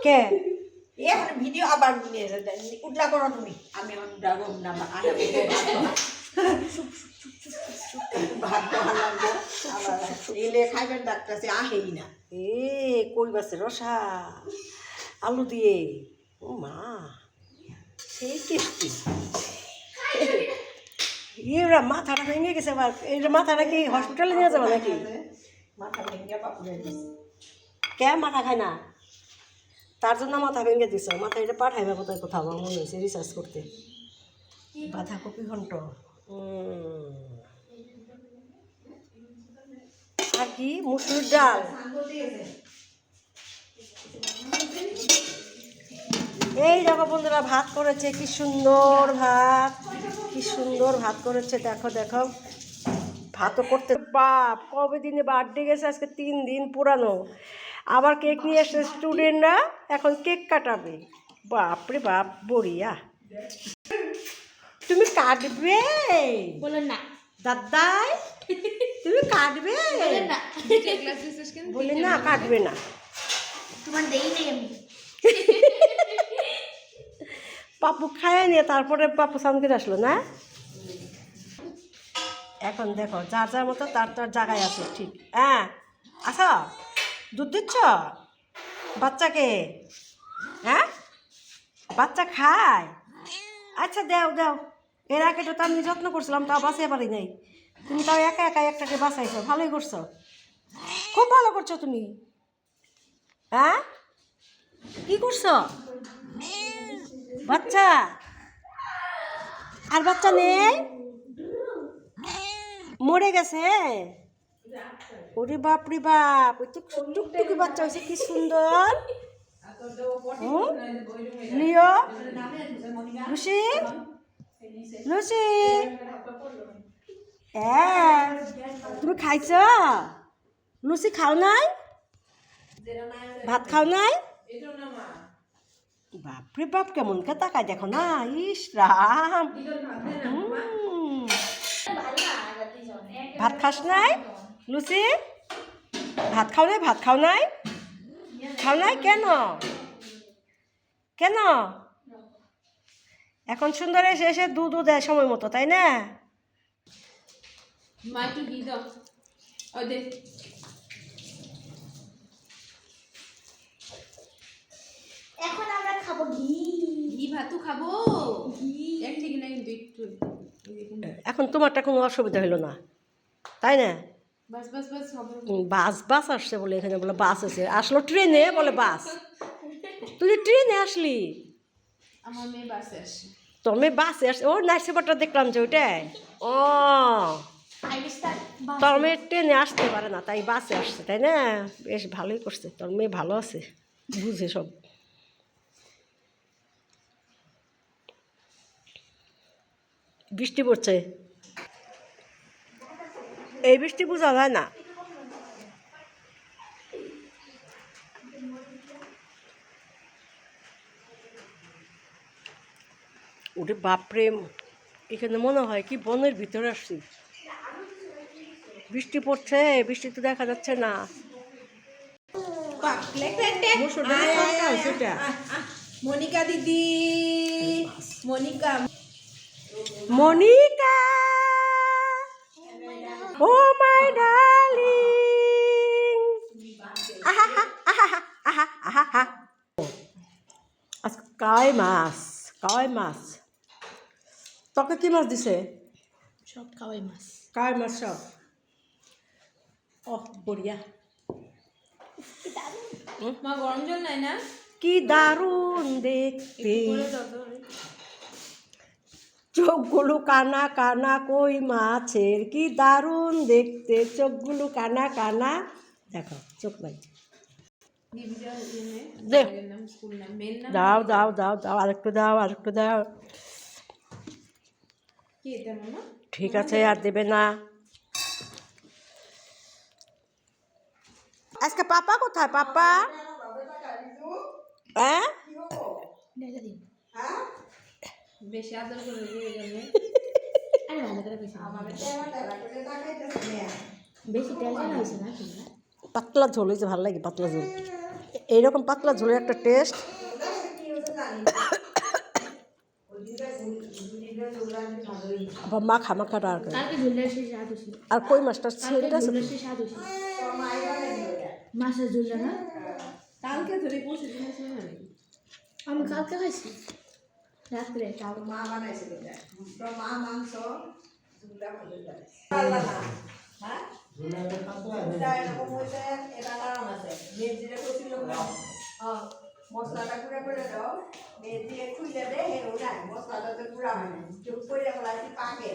কে এখন ভিডিও আবার নিয়ে উঠলা করো তুমি আমি ডাবো না ভাত লাগবো আবার এলে খাইবেন ডাক্তার আহেই না এ কই বাসে রসা আলু দিয়ে ও মা সেই টেস্টি ইয়েরা মাথাটা ভেঙে গেছে আবার এই মাথাটা কি হসপিটালে নিয়ে যাবে নাকি মাথা ভেঙে বাপুরে দিছে কে মাথা খায় না তার জন্য মাথা ভেঙে দিছে মাথা এটা পাঠাইবে কোথায় কোথাও আমার মনে হয়েছে রিসার্চ করতে বাঁধাকপি ঘন্ট আর কি মুসুর ডাল এই দেখো বন্ধুরা ভাত করেছে কি সুন্দর ভাত কি সুন্দর ভাত করেছে দেখো দেখো ভাতও করতে বাপ কবে দিনে বার্থডে গেছে আজকে 3 দিন পুরানো আবার কেক নিয়ে এসছে স্টুডেন্টরা এখন কেক কাটাবে বাপরে বাপ বড়িয়া তুমি কাটবে বলেন না দাদাই তুমি কাটবে না বলে না কাটবে না তোমার দেই নেই আমি পাপু খায় নিয়ে তারপরে পাপু সামনে আসলো না এখন দেখো যার যার মতো তার তার জায়গায় আছে ঠিক হ্যাঁ আচ্ছা দুধ দিচ্ছ বাচ্চাকে হ্যাঁ বাচ্চা খায় আচ্ছা দাও দাও এর আগে তো আমি যত্ন করছিলাম তাও বাঁচিয়ে পারি নাই তুমি তাও একা একা একটাকে বাঁচাইছো ভালোই করছো খুব ভালো করছো তুমি হ্যাঁ কি করছো বাচ্চা আর বাচ্চা নেই মরে গেছে ওরে বাপ রে বাপ ওই তো টুকটুকি বাচ্চা হয়েছে কি সুন্দর লিও লুসি লুসি হ্যাঁ তুমি খাইছ লুসি খাও নাই ভাত খাও নাই বাপরে বাপ কেমন কে তাকায় দেখো না ইস রাম ভাত খাস নাই লুচি ভাত খাও নাই ভাত খাও নাই খাও নাই কেন কেন এখন সুন্দর এসে এসে দুধও দেয় সময় মতো তাই না মা একটু ঘি দাও ওই দে এখন আমরা খাবো ঘি ঘি ভাতও খাবো ঘি এক ঠিক না কিন্তু একটু এখন তোমারটা কোনো অসুবিধা হলো না তাই না বাস বাস বাস হবে বাস বাস আসছে বলে এখানে বলে বাস আছে আসলো ট্রেনে বলে বাস তুই ট্রেনে আসলি আমার মেয়ে বাসে আসে তোর মেয়ে বাসে আসছে ও নাইট সেপারটা দেখলাম যে ওইটাই ও তোর মেয়ে ট্রেনে আসতে পারে না তাই বাসে আসছে তাই না বেশ ভালোই করছে তোর মেয়ে ভালো আছে বুঝে সব বৃষ্টি পড়ছে এই বৃষ্টি বোঝা যায় না ওরে বাপরে এখানে মনে হয় কি বনের ভিতরে আসছি বৃষ্টি পড়ছে বৃষ্টি তো দেখা যাচ্ছে না মনিকা দিদি মনিকা মনিকা ও মাই ডার্লিং আহা আহা আহা আহা আহা আজকে কাই মাছ তোকে কি মাছ দিছে সব খাওয়াই মাছ কাই মাছ সব বড়িয়া মা গরম জল নাই না কি দারুণ দেখতে চোখগুলো কানা কানা কই মাছের কি দারুণ দেখতে চোখগুলো কানা কানা দেখো চোখ নাই দে দাও দাও দাও দাও আরেকটু দাও আরেকটু দাও ঠিক আছে আর দেবে না আজকে পাপা কোথায় পাপা হ্যাঁ বেশি আদর করে পাতলা ঝোল হয়েছে ভালো লাগে পাতলা ঝোল এইরকম পাতলা ঝোলের একটা টেস্ট। আবার মাখা মাখাটা আর কি। কালকে ঝুললে সে স্বাদ হয়েছিল। আর কই মাছটা কালকে সেটা আছে ঝুললে তো। সে স্বাদ হয়েছিল। মাছের ঝুললে না? কালকে ধরে পরশু দিন ছিল না আমি কালকে খাইছি রাত্রে। তোর মা বানাইছিল এটা তোর মা মাংস দুটা ভালো যায় আল্লাহ না হ্যাঁ দুটা এরকম হইছে এটা কারণ আছে মেজিরে কইছিল হ্যাঁ মশলাটা গুঁড়া করে দাও মেজিরে খুইলে দে এর ওটা মশলাটা তো গুঁড়া হয় না চুপ করে ফেলাইছি পাকে